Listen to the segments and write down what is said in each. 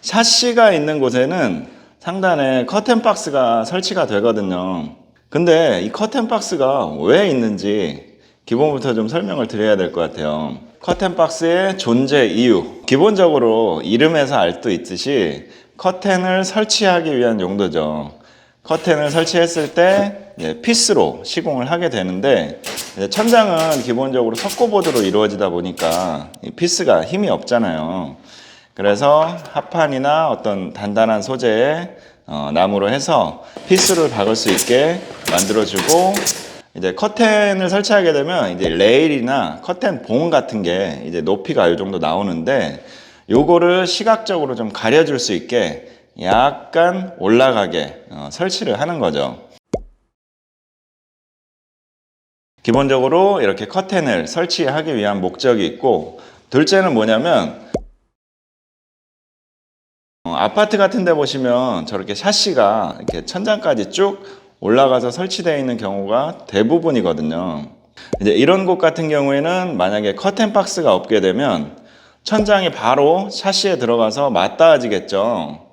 샤시가 있는 곳에는 상단에 커튼 박스가 설치가 되거든요. 근데 이 커튼 박스가 왜 있는지 기본부터 좀 설명을 드려야 될 것 같아요. 커튼 박스의 존재 이유. 기본적으로 이름에서 알 수 있듯이 커튼을 설치하기 위한 용도죠. 커튼을 설치했을 때 피스로 시공을 하게 되는데, 천장은 기본적으로 석고보드로 이루어지다 보니까 이 피스가 힘이 없잖아요. 그래서 합판이나 어떤 단단한 소재의 나무로 해서 피스를 박을 수 있게 만들어주고, 이제 커튼을 설치하게 되면 이제 레일이나 커튼 봉 같은 게 이제 높이가 이 정도 나오는데, 요거를 시각적으로 좀 가려줄 수 있게 약간 올라가게 설치를 하는 거죠. 기본적으로 이렇게 커튼을 설치하기 위한 목적이 있고, 둘째는 뭐냐면 아파트 같은 데 보시면 저렇게 샤시가 이렇게 천장까지 쭉 올라가서 설치되어 있는 경우가 대부분이거든요. 이제 이런 곳 같은 경우에는 만약에 커튼 박스가 없게 되면 천장이 바로 샤시에 들어가서 맞닿아지겠죠.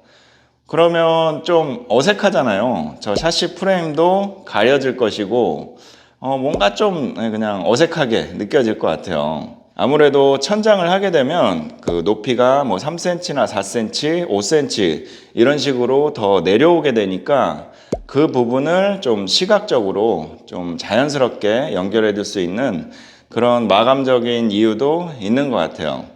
그러면 좀 어색하잖아요. 저 샤시 프레임도 가려질 것이고, 뭔가 좀 그냥 어색하게 느껴질 것 같아요. 아무래도 천장을 하게 되면 그 높이가 뭐 3cm나 4cm, 5cm 이런 식으로 더 내려오게 되니까 그 부분을 좀 시각적으로 좀 자연스럽게 연결해 줄 수 있는 그런 마감적인 이유도 있는 것 같아요.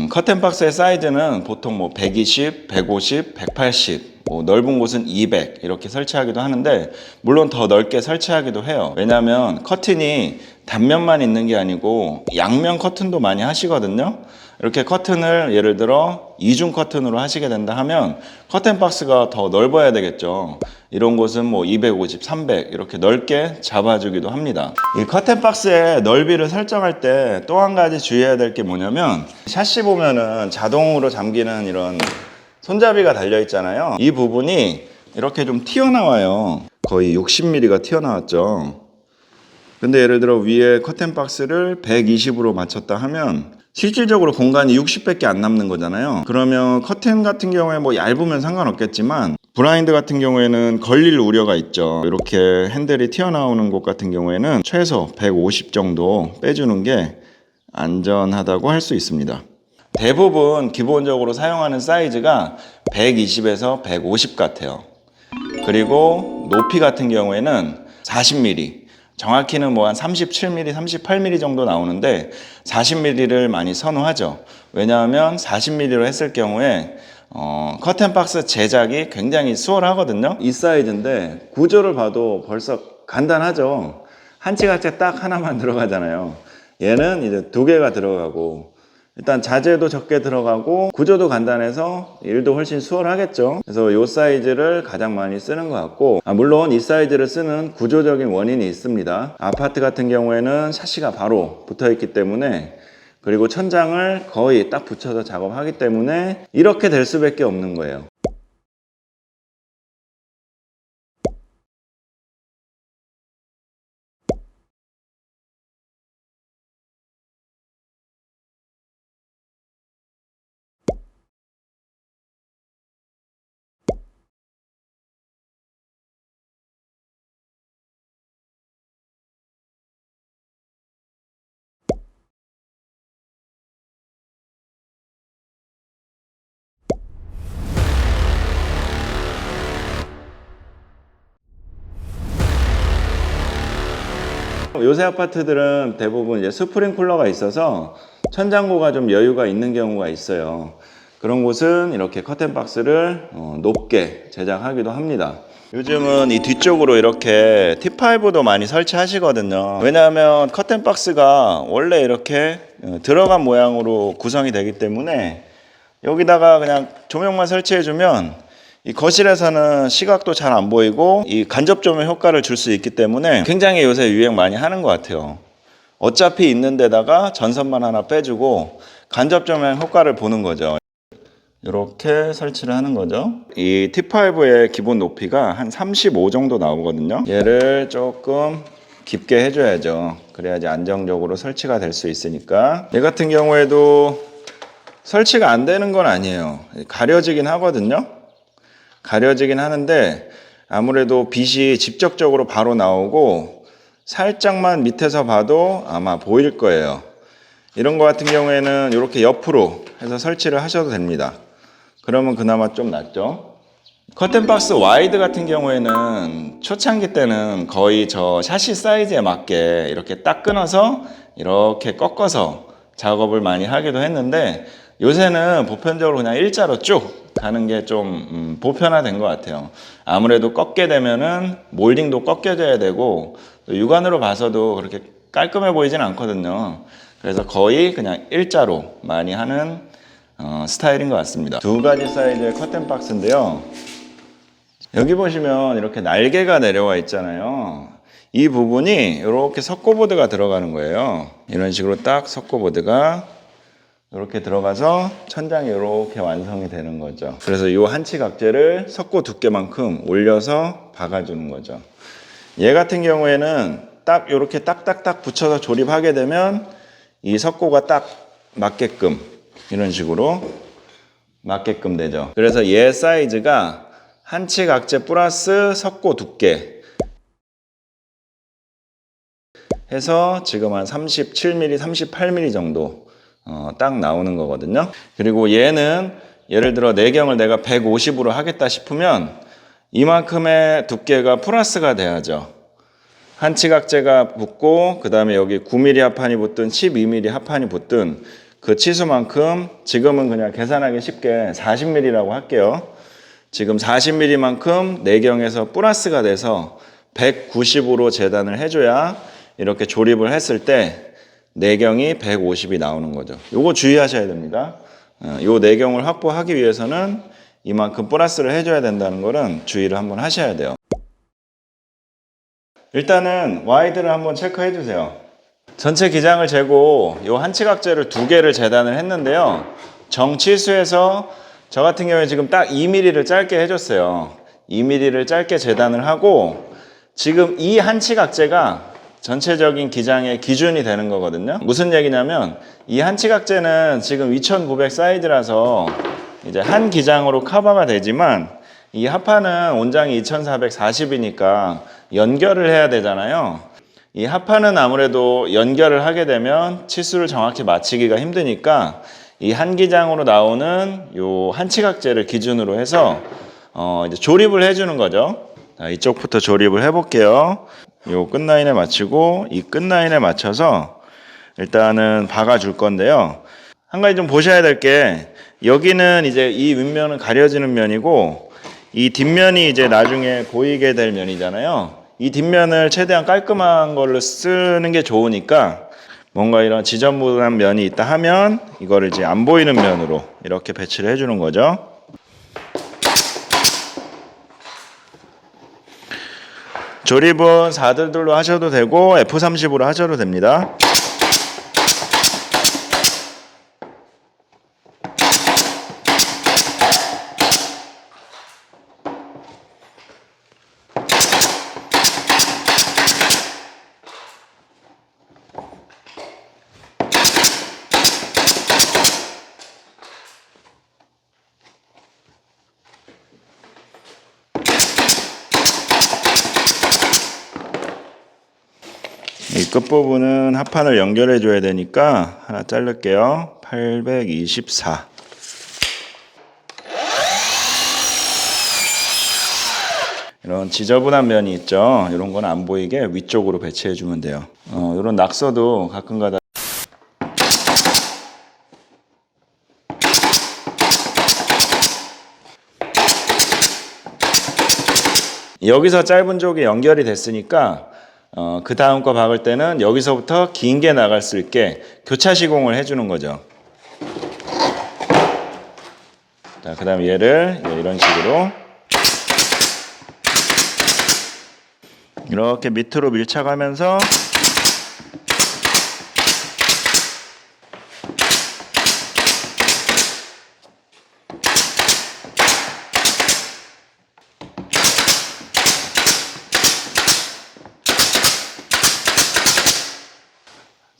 커튼 박스의 사이즈는 보통 뭐 120, 150, 180, 뭐 넓은 곳은 200 이렇게 설치하기도 하는데, 물론 더 넓게 설치하기도 해요. 왜냐하면 커튼이 단면만 있는 게 아니고 양면 커튼도 많이 하시거든요. 이렇게 커튼을 예를 들어 이중 커튼으로 하시게 된다 하면 커튼 박스가 더 넓어야 되겠죠. 이런 곳은 뭐 250, 300 이렇게 넓게 잡아주기도 합니다. 이 커튼 박스의 넓이를 설정할 때 또 한 가지 주의해야 될 게 뭐냐면, 샤시 보면은 자동으로 잠기는 이런 손잡이가 달려 있잖아요. 이 부분이 이렇게 좀 튀어나와요. 거의 60mm가 튀어나왔죠. 근데 예를 들어 위에 커튼 박스를 120으로 맞췄다 하면 실질적으로 공간이 60밖에 안 남는 거잖아요. 그러면 커튼 같은 경우에 뭐 얇으면 상관없겠지만 블라인드 같은 경우에는 걸릴 우려가 있죠. 이렇게 핸들이 튀어나오는 곳 같은 경우에는 최소 150 정도 빼주는 게 안전하다고 할 수 있습니다. 대부분 기본적으로 사용하는 사이즈가 120에서 150 같아요. 그리고 높이 같은 경우에는 40mm, 정확히는 뭐 한 37mm, 38mm 정도 나오는데 40mm를 많이 선호하죠. 왜냐하면 40mm로 했을 경우에 커튼 박스 제작이 굉장히 수월하거든요. 이 사이즈인데 구조를 봐도 벌써 간단하죠. 한치같이 딱 하나만 들어가잖아요. 얘는 이제 두 개가 들어가고, 일단 자재도 적게 들어가고 구조도 간단해서 일도 훨씬 수월하겠죠. 그래서 이 사이즈를 가장 많이 쓰는 것 같고, 물론 이 사이즈를 쓰는 구조적인 원인이 있습니다. 아파트 같은 경우에는 샤시가 바로 붙어 있기 때문에, 그리고 천장을 거의 딱 붙여서 작업하기 때문에 이렇게 될 수밖에 없는 거예요. 요새 아파트들은 대부분 이제 스프링 쿨러가 있어서 천장고가 좀 여유가 있는 경우가 있어요. 그런 곳은 이렇게 커튼 박스를 높게 제작하기도 합니다. 요즘은 이 뒤쪽으로 이렇게 T5도 많이 설치하시거든요. 왜냐하면 커튼 박스가 원래 이렇게 들어간 모양으로 구성이 되기 때문에 여기다가 그냥 조명만 설치해주면 이 거실에서는 시각도 잘 안 보이고 이 간접 조명 효과를 줄 수 있기 때문에 굉장히 요새 유행 많이 하는 것 같아요. 어차피 있는 데다가 전선만 하나 빼주고 간접 조명 효과를 보는 거죠. 이렇게 설치를 하는 거죠. 이 T5의 기본 높이가 한 35 정도 나오거든요. 얘를 조금 깊게 해줘야죠. 그래야지 안정적으로 설치가 될 수 있으니까. 얘 같은 경우에도 설치가 안 되는 건 아니에요. 가려지긴 하거든요. 가려지긴 하는데 아무래도 빛이 직접적으로 바로 나오고 살짝만 밑에서 봐도 아마 보일 거예요. 이런 거 같은 경우에는 이렇게 옆으로 해서 설치를 하셔도 됩니다. 그러면 그나마 좀 낫죠. 커튼박스 와이드 같은 경우에는 초창기 때는 거의 저 샤시 사이즈에 맞게 이렇게 딱 끊어서 이렇게 꺾어서 작업을 많이 하기도 했는데 요새는 보편적으로 그냥 일자로 쭉 가는 게 좀 보편화된 것 같아요. 아무래도 꺾게 되면은 몰딩도 꺾여져야 되고 육안으로 봐서도 그렇게 깔끔해 보이진 않거든요. 그래서 거의 그냥 일자로 많이 하는 스타일인 것 같습니다. 두 가지 사이즈의 커튼 박스인데요. 여기 보시면 이렇게 날개가 내려와 있잖아요. 이 부분이 이렇게 석고보드가 들어가는 거예요. 이런 식으로 딱 석고보드가 이렇게 들어가서 천장이 이렇게 완성이 되는 거죠. 그래서 이 한치 각재를 석고 두께만큼 올려서 박아주는 거죠. 얘 같은 경우에는 딱 이렇게 딱딱딱 붙여서 조립하게 되면 이 석고가 딱 맞게끔 이런 식으로 맞게끔 되죠. 그래서 얘 사이즈가 한치 각재 플러스 석고 두께 해서 지금 한 37mm, 38mm 정도 딱 나오는 거거든요. 그리고 얘는 예를 들어 내경을 내가 150으로 하겠다 싶으면 이만큼의 두께가 플러스가 돼야죠. 한치 각재가 붙고 그 다음에 여기 9mm 합판이 붙든 12mm 합판이 붙든 그 치수만큼 지금은 그냥 계산하기 쉽게 40mm라고 할게요. 지금 40mm만큼 내경에서 플러스가 돼서 190으로 재단을 해줘야 이렇게 조립을 했을 때 내경이 150이 나오는 거죠. 요거 주의하셔야 됩니다. 요 내경을 확보하기 위해서는 이만큼 플러스를 해줘야 된다는 거는 주의를 한번 하셔야 돼요. 일단은 와이드를 한번 체크해 주세요. 전체 기장을 재고 요 한치각재를 2개를 재단을 했는데요. 정치수에서 저 같은 경우에 지금 딱 2mm를 짧게 해줬어요. 2mm를 짧게 재단을 하고 지금 이 한치각재가 전체적인 기장의 기준이 되는 거거든요. 무슨 얘기냐면 이 한치각재는 지금 2900 사이즈라서 이제 한 기장으로 커버가 되지만 이 합판은 온장이 2440이니까 연결을 해야 되잖아요. 이 합판은 아무래도 연결을 하게 되면 치수를 정확히 맞추기가 힘드니까 이 한 기장으로 나오는 요 한치각재를 기준으로 해서 이제 조립을 해주는 거죠. 자, 이쪽부터 조립을 해볼게요. 요 끝라인에 맞추고 이 끝라인에 맞춰서 일단은 박아줄 건데요. 한 가지 좀 보셔야 될 게 여기는 이제 이 윗면은 가려지는 면이고 이 뒷면이 이제 나중에 보이게 될 면이잖아요. 이 뒷면을 최대한 깔끔한 걸로 쓰는 게 좋으니까 뭔가 이런 지저분한 면이 있다 하면 이거를 이제 안 보이는 면으로 이렇게 배치를 해주는 거죠. 조립은 4들들로 하셔도 되고 F30으로 하셔도 됩니다. 이 끝부분은 합판을 연결해 줘야 되니까 하나 자를게요. 824. 이런 지저분한 면이 있죠. 이런 건 안 보이게 위쪽으로 배치해 주면 돼요. 이런 낙서도 가끔가다 여기서 짧은 쪽이 연결이 됐으니까 그 다음 거 박을 때는 여기서부터 긴 게 나갈 수 있게 교차 시공을 해주는 거죠. 자, 그 다음 얘를 이런 식으로 이렇게 밑으로 밀착하면서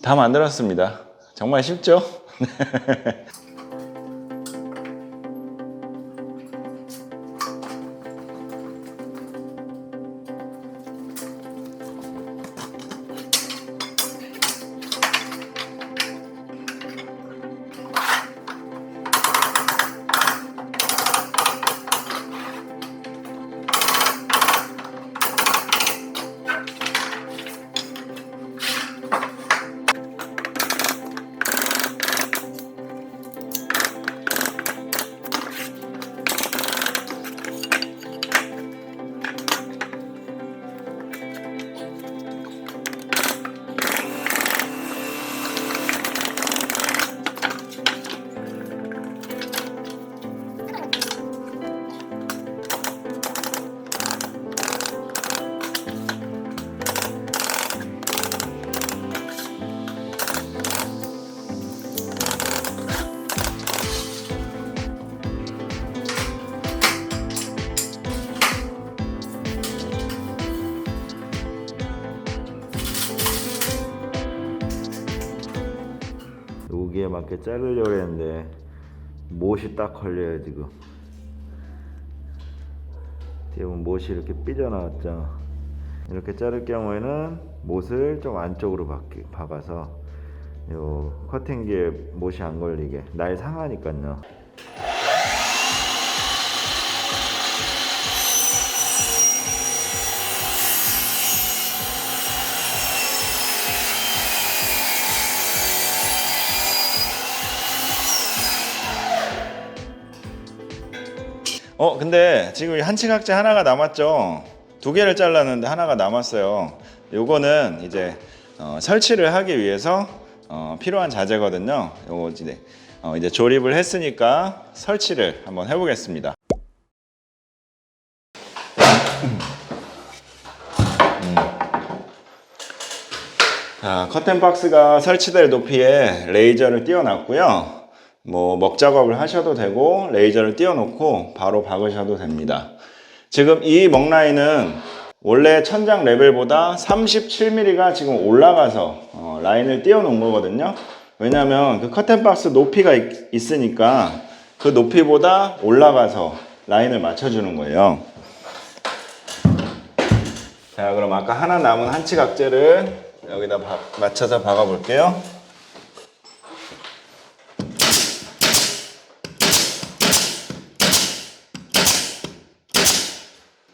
다 만들었습니다. 정말 쉽죠? 여기에 맞게 자르려고 했는데 못이 딱 걸려요. 지금 뒤에 보면 못이 이렇게 삐져나왔죠. 이렇게 자를 경우에는 못을 좀 안쪽으로 박아서 요 커팅기에 못이 안 걸리게, 날 상하니까요. 근데 지금 한치각재 하나가 남았죠. 두 개를 잘랐는데 하나가 남았어요. 요거는 이제 설치를 하기 위해서 필요한 자재거든요. 요거 이제 조립을 했으니까 설치를 한번 해보겠습니다. 자, 커튼 박스가 설치될 높이에 레이저를 띄워놨고요. 뭐 먹 작업을 하셔도 되고 레이저를 띄워놓고 바로 박으셔도 됩니다. 지금 이 먹라인은 원래 천장 레벨보다 37mm가 지금 올라가서 라인을 띄워놓은 거거든요. 왜냐하면 그 커튼 박스 높이가 있으니까 그 높이보다 올라가서 라인을 맞춰주는 거예요. 자, 그럼 아까 하나 남은 한치각재를 여기다 맞춰서 박아 볼게요.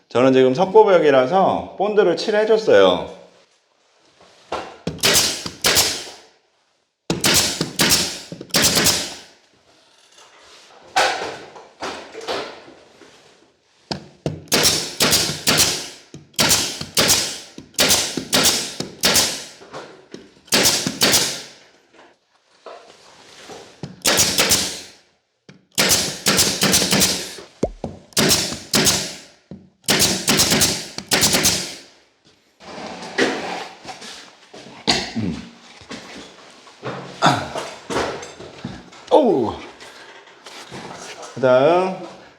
저는 지금 석고벽이라서 본드를 칠해줬어요. 그 다음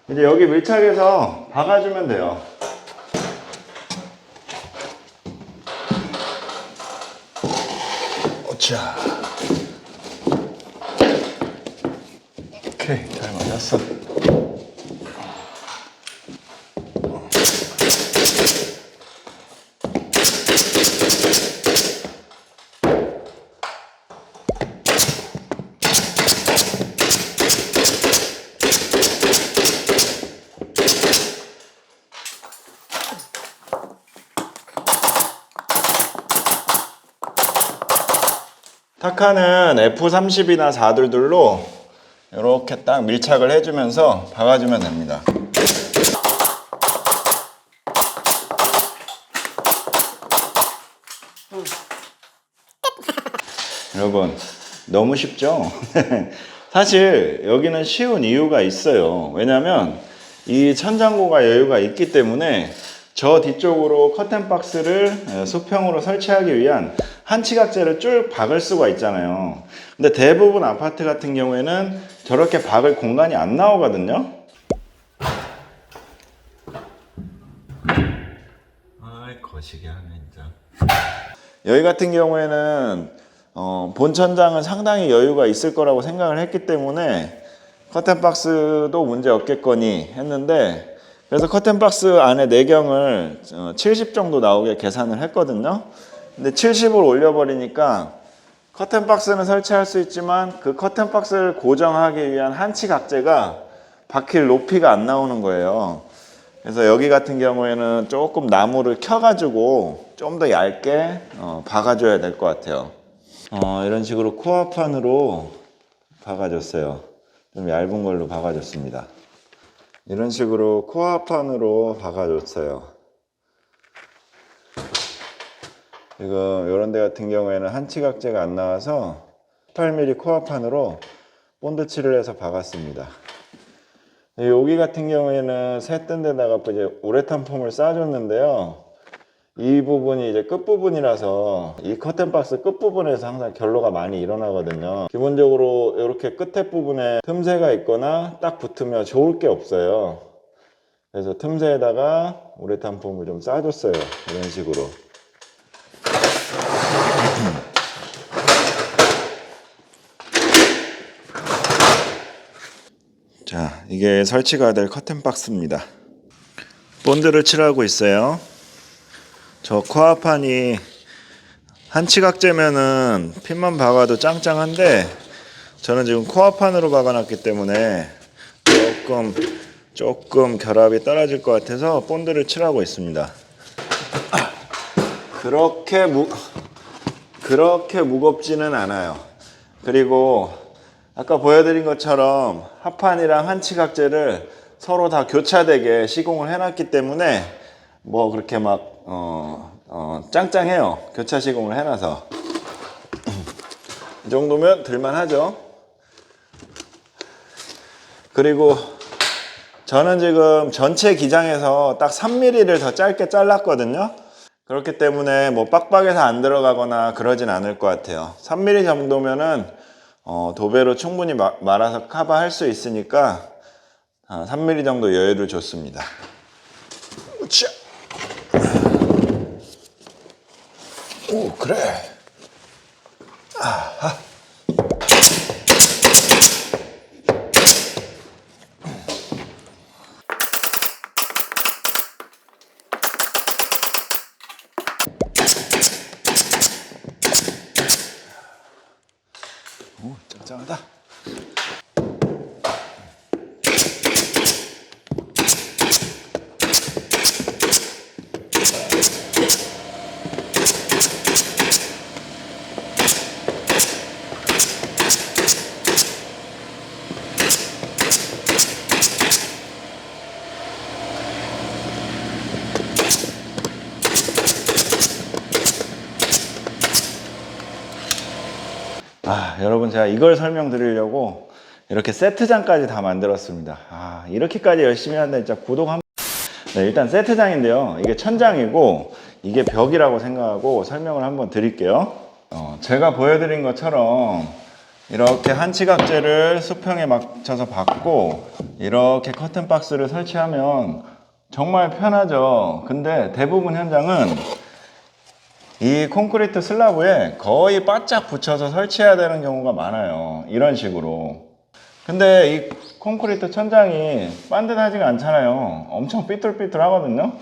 이제 여기 밀착해서 박아주면 돼요. 자, 오케이, 잘 맞았어. 타카는 F30이나 422로 이렇게 딱 밀착을 해주면서 박아주면 됩니다. 여러분, 너무 쉽죠? 사실 여기는 쉬운 이유가 있어요. 왜냐면 이 천장고가 여유가 있기 때문에 저 뒤쪽으로 커튼 박스를 수평으로 설치하기 위한 한치각재를 쭉 박을 수가 있잖아요. 근데 대부분 아파트 같은 경우에는 저렇게 박을 공간이 안 나오거든요. 아이, 거시기 하네 진짜. 여기 같은 경우에는 본 천장은 상당히 여유가 있을 거라고 생각을 했기 때문에 커튼박스도 문제 없겠거니 했는데, 그래서 커튼박스 안에 내경을 70 정도 나오게 계산을 했거든요. 근데 70을 올려버리니까 커튼박스는 설치할 수 있지만 그 커튼박스를 고정하기 위한 한치 각재가 박힐 높이가 안 나오는 거예요. 그래서 여기 같은 경우에는 조금 나무를 켜가지고 좀 더 얇게 박아줘야 될 것 같아요. 이런 식으로 코어판으로 박아줬어요. 좀 얇은 걸로 박아줬습니다. 이런 식으로 코어판으로 박아줬어요. 지금 이런 데 같은 경우에는 한치 각재가 안 나와서 18mm 코어판으로 본드 칠을 해서 박았습니다. 여기 같은 경우에는 새 뜬 데다가 이제 우레탄 폼을 쌓아줬는데요. 이 부분이 이제 끝부분이라서 이 커튼박스 끝부분에서 항상 결로가 많이 일어나거든요. 기본적으로 이렇게 끝에 부분에 틈새가 있거나 딱 붙으면 좋을 게 없어요. 그래서 틈새에다가 우레탄 폼을 좀 쌓아줬어요. 이런 식으로. 자, 이게 설치가 될 커튼박스입니다. 본드를 칠하고 있어요. 저 코어판이 한치각재면은 핀만 박아도 짱짱한데, 저는 지금 코어판으로 박아놨기 때문에 조금 결합이 떨어질 것 같아서 본드를 칠하고 있습니다. 그렇게 무겁지는 않아요. 그리고 아까 보여드린 것처럼 합판이랑 한치각재를 서로 다 교차되게 시공을 해놨기 때문에 뭐 그렇게 막 짱짱해요. 교차 시공을 해놔서. 이 정도면 들만하죠. 그리고 저는 지금 전체 기장에서 딱 3mm를 더 짧게 잘랐거든요. 그렇기 때문에 뭐 빡빡해서 안 들어가거나 그러진 않을 것 같아요. 3mm 정도면은 도배로 충분히 말아서 커버할 수 있으니까 3mm 정도 여유를 줬습니다. 으쌰. 오, 그래. 아하. 오, 짱짱하다. 여러분, 제가 이걸 설명드리려고 이렇게 세트장까지 다 만들었습니다. 이렇게까지 열심히 하는데 진짜 구독 한 네, 일단 세트장인데요. 이게 천장이고 이게 벽이라고 생각하고 설명을 한번 드릴게요. 제가 보여드린 것처럼 이렇게 한치각재를 수평에 맞춰서 박고 이렇게 커튼박스를 설치하면 정말 편하죠. 근데 대부분 현장은 이 콘크리트 슬라브에 거의 바짝 붙여서 설치해야 되는 경우가 많아요. 이런 식으로. 근데 이 콘크리트 천장이 반듯하지가 않잖아요. 엄청 삐뚤삐뚤 하거든요.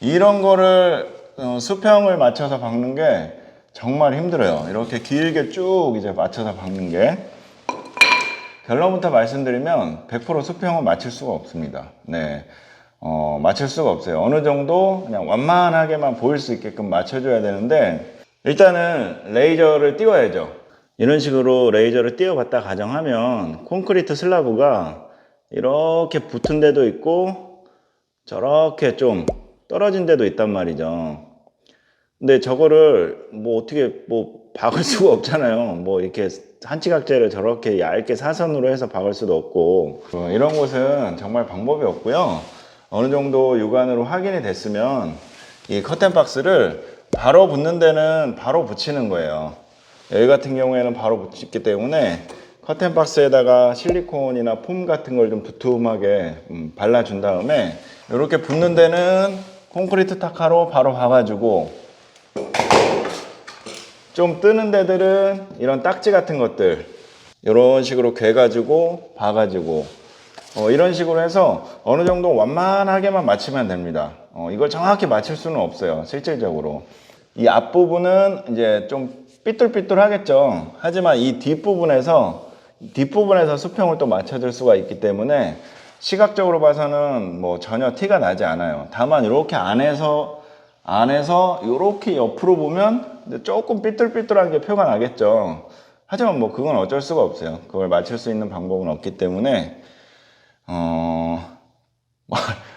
이런 거를 수평을 맞춰서 박는 게 정말 힘들어요. 이렇게 길게 쭉 이제 맞춰서 박는 게. 결론부터 말씀드리면 100% 수평은 맞출 수가 없습니다. 네. 맞출 수가 없어요. 어느 정도 그냥 완만하게만 보일 수 있게끔 맞춰줘야 되는데, 일단은 레이저를 띄워야죠. 이런 식으로 레이저를 띄워봤다 가정하면 콘크리트 슬라브가 이렇게 붙은 데도 있고 저렇게 좀 떨어진 데도 있단 말이죠. 근데 저거를 뭐 어떻게 박을 수가 없잖아요. 뭐 이렇게 한치각재를 저렇게 얇게 사선으로 해서 박을 수도 없고, 이런 곳은 정말 방법이 없고요. 어느 정도 육안으로 확인이 됐으면 이 커튼박스를 바로 붙는 데는 바로 붙이는 거예요. 여기 같은 경우에는 바로 붙였기 때문에 커튼박스에다가 실리콘이나 폼 같은 걸 좀 두툼하게 발라준 다음에 이렇게 붙는 데는 콘크리트 타카로 바로 박아주고, 좀 뜨는 데들은 이런 딱지 같은 것들 이런 식으로 괴가지고 봐가지고 이런 식으로 해서 어느 정도 완만하게만 맞추면 됩니다. 이걸 정확히 맞출 수는 없어요, 실질적으로. 이 앞부분은 이제 좀 삐뚤삐뚤 하겠죠. 하지만 이 뒷부분에서 수평을 또 맞춰줄 수가 있기 때문에 시각적으로 봐서는 뭐 전혀 티가 나지 않아요. 다만 이렇게 안에서 이렇게 옆으로 보면 조금 삐뚤삐뚤한 게 표가 나겠죠. 하지만 뭐 그건 어쩔 수가 없어요. 그걸 맞출 수 있는 방법은 없기 때문에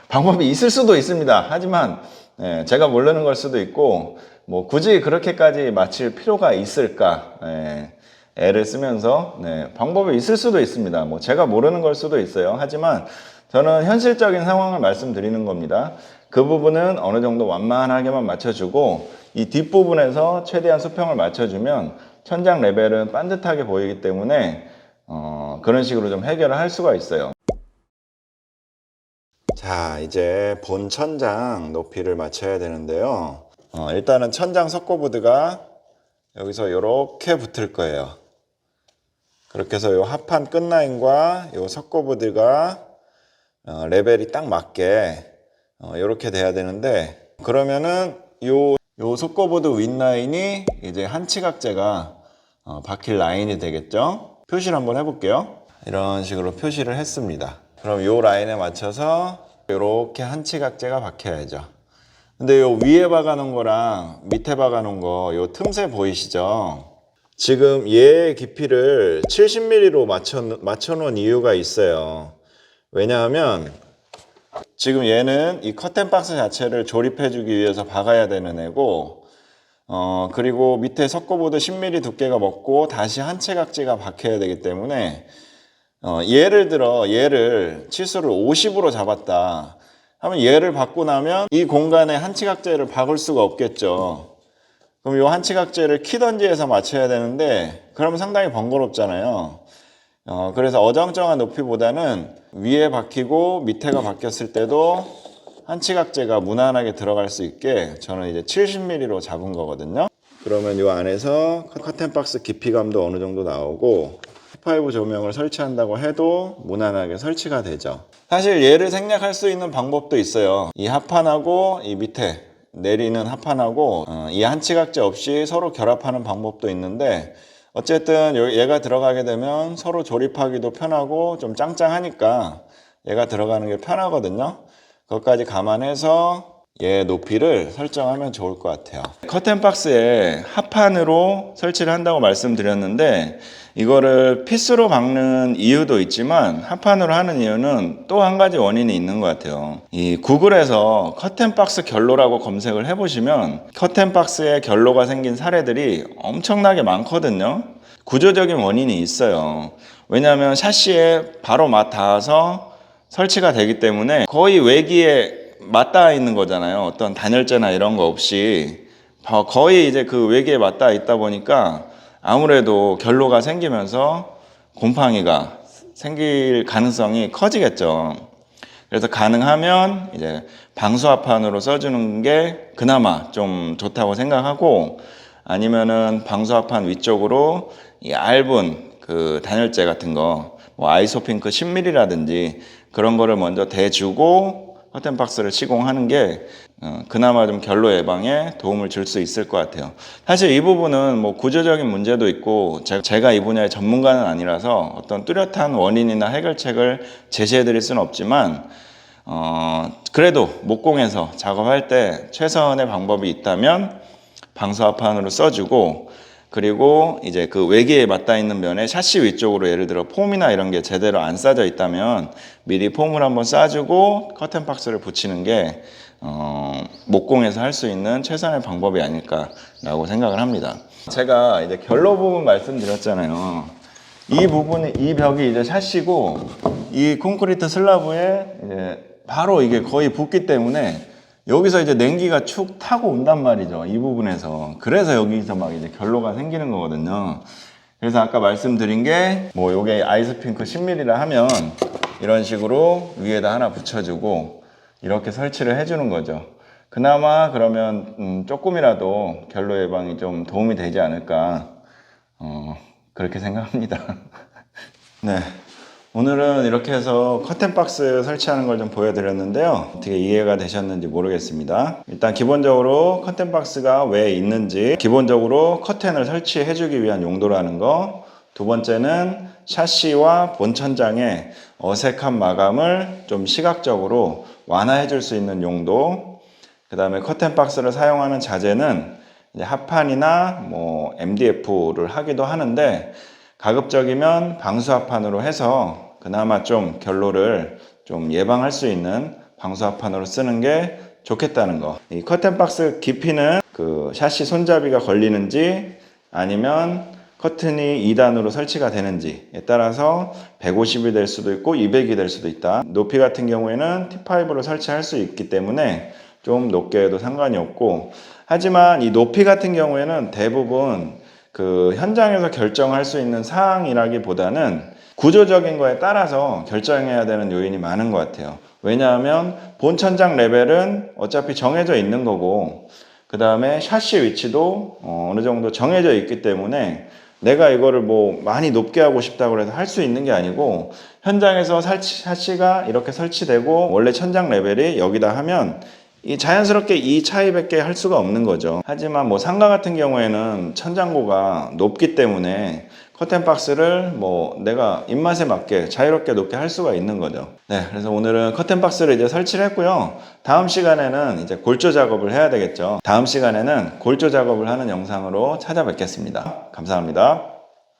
방법이 있을 수도 있습니다. 하지만 제가 모르는 걸 수도 있고 뭐 굳이 그렇게까지 맞힐 필요가 있을까? 애를 쓰면서 방법이 있을 수도 있습니다. 뭐 제가 모르는 걸 수도 있어요. 하지만 저는 현실적인 상황을 말씀드리는 겁니다. 그 부분은 어느 정도 완만하게만 맞춰주고 이 뒷부분에서 최대한 수평을 맞춰주면 천장 레벨은 반듯하게 보이기 때문에 그런 식으로 좀 해결을 할 수가 있어요. 자, 이제 본 천장 높이를 맞춰야 되는데요. 일단은 천장 석고보드가 여기서 이렇게 붙을 거예요. 그렇게 해서 이 합판 끝라인과 이 석고보드가 레벨이 딱 맞게 이렇게 돼야 되는데, 그러면은 요 석고보드 윗라인이 이제 한치각재가 박힐 라인이 되겠죠. 표시를 한번 해볼게요. 이런 식으로 표시를 했습니다. 그럼 요 라인에 맞춰서 이렇게 한치각재가 박혀야죠. 근데 요 위에 박아놓은 거랑 밑에 박아놓은 거 요 틈새 보이시죠? 지금 얘의 깊이를 70mm로 맞춰놓은 이유가 있어요. 왜냐하면 지금 얘는 이 커튼박스 자체를 조립해주기 위해서 박아야 되는 애고, 그리고 밑에 석고보드 10mm 두께가 먹고 다시 한치각재가 박혀야 되기 때문에 예를 들어 얘를 치수를 50으로 잡았다 하면 얘를 박고 나면 이 공간에 한치각재를 박을 수가 없겠죠. 그럼 이 한치각재를 키던지 해서 맞춰야 되는데 그러면 상당히 번거롭잖아요. 그래서 어정쩡한 높이보다는 위에 박히고 밑에가 박혔을 때도 한치각재가 무난하게 들어갈 수 있게 저는 이제 70mm로 잡은 거거든요. 그러면 이 안에서 커튼박스 깊이감도 어느 정도 나오고 T5 조명을 설치한다고 해도 무난하게 설치가 되죠. 사실 얘를 생략할 수 있는 방법도 있어요. 이 합판하고 이 밑에 내리는 합판하고 이 한치각재 없이 서로 결합하는 방법도 있는데, 어쨌든 얘가 들어가게 되면 서로 조립하기도 편하고 좀 짱짱하니까 얘가 들어가는 게 편하거든요. 그것까지 감안해서 얘 높이를 설정하면 좋을 것 같아요. 커튼박스에 합판으로 설치를 한다고 말씀드렸는데, 이거를 피스로 박는 이유도 있지만 합판으로 하는 이유는 또 한 가지 원인이 있는 것 같아요. 이 구글에서 커튼박스 결로라고 검색을 해보시면 커튼박스에 결로가 생긴 사례들이 엄청나게 많거든요. 구조적인 원인이 있어요. 왜냐하면 샤시에 바로 맞닿아서 설치가 되기 때문에 거의 외기에 맞닿아 있는 거잖아요. 어떤 단열재나 이런 거 없이 거의 이제 그 외기에 맞닿아 있다 보니까 아무래도 결로가 생기면서 곰팡이가 생길 가능성이 커지겠죠. 그래서 가능하면 이제 방수합판으로 써주는 게 그나마 좀 좋다고 생각하고, 아니면은 방수합판 위쪽으로 얇은 그 단열재 같은 거, 뭐 아이소핑크 10mm라든지 그런 거를 먼저 대주고 커튼박스를 시공하는 게 그나마 좀 결로 예방에 도움을 줄 수 있을 것 같아요. 사실 이 부분은 뭐 구조적인 문제도 있고 제가 이 분야의 전문가는 아니라서 어떤 뚜렷한 원인이나 해결책을 제시해 드릴 수는 없지만 그래도 목공에서 작업할 때 최선의 방법이 있다면 방수합판으로 써주고, 그리고 이제 그 외기에 맞닿아 있는 면에 샤시 위쪽으로 예를 들어 폼이나 이런 게 제대로 안 싸져 있다면 미리 폼을 한번 싸주고 커튼박스를 붙이는 게 목공에서 할 수 있는 최선의 방법이 아닐까라고 생각을 합니다. 제가 이제 결로 부분 말씀드렸잖아요. 이 부분이, 이 벽이 이제 샤시고 이 콘크리트 슬라브에 이제 바로 이게 거의 붙기 때문에 여기서 이제 냉기가 축 타고 온단 말이죠. 이 부분에서. 그래서 여기서 막 이제 결로가 생기는 거거든요. 그래서 아까 말씀드린 게 뭐 요게 아이스핑크 10mm라 하면 이런 식으로 위에다 하나 붙여주고 이렇게 설치를 해주는 거죠. 그나마 그러면 조금이라도 결로 예방이 좀 도움이 되지 않을까 그렇게 생각합니다. 네, 오늘은 이렇게 해서 커튼박스 설치하는 걸 좀 보여드렸는데요. 어떻게 이해가 되셨는지 모르겠습니다. 일단 기본적으로 커튼박스가 왜 있는지, 기본적으로 커튼을 설치해주기 위한 용도라는 거, 두 번째는 샤시와 본천장의 어색한 마감을 좀 시각적으로 완화해 줄 수 있는 용도, 그 다음에 커튼박스를 사용하는 자재는 이제 합판이나 뭐 MDF를 하기도 하는데, 가급적이면 방수합판으로 해서 그나마 좀 결로를 좀 예방할 수 있는 방수합판으로 쓰는 게 좋겠다는 거. 이 커튼박스 깊이는 그 샤시 손잡이가 걸리는지 아니면 커튼이 2단으로 설치가 되는지에 따라서 150이 될 수도 있고 200이 될 수도 있다. 높이 같은 경우에는 T5로 설치할 수 있기 때문에 좀 높게 해도 상관이 없고, 하지만 이 높이 같은 경우에는 대부분 그 현장에서 결정할 수 있는 사항이라기보다는 구조적인 거에 따라서 결정해야 되는 요인이 많은 것 같아요. 왜냐하면 본천장 레벨은 어차피 정해져 있는 거고, 그 다음에 샤시 위치도 어느 정도 정해져 있기 때문에 내가 이거를 뭐 많이 높게 하고 싶다고 해서 할 수 있는 게 아니고, 현장에서 샤시가 이렇게 설치되고 원래 천장 레벨이 여기다 하면 이 자연스럽게 이 차이밖에 할 수가 없는 거죠. 하지만 뭐 상가 같은 경우에는 천장고가 높기 때문에 커튼박스를 뭐 내가 입맛에 맞게 자유롭게 높게 할 수가 있는 거죠. 네, 그래서 오늘은 커튼박스를 이제 설치를 했고요. 다음 시간에는 이제 골조 작업을 해야 되겠죠. 다음 시간에는 골조 작업을 하는 영상으로 찾아뵙겠습니다. 감사합니다.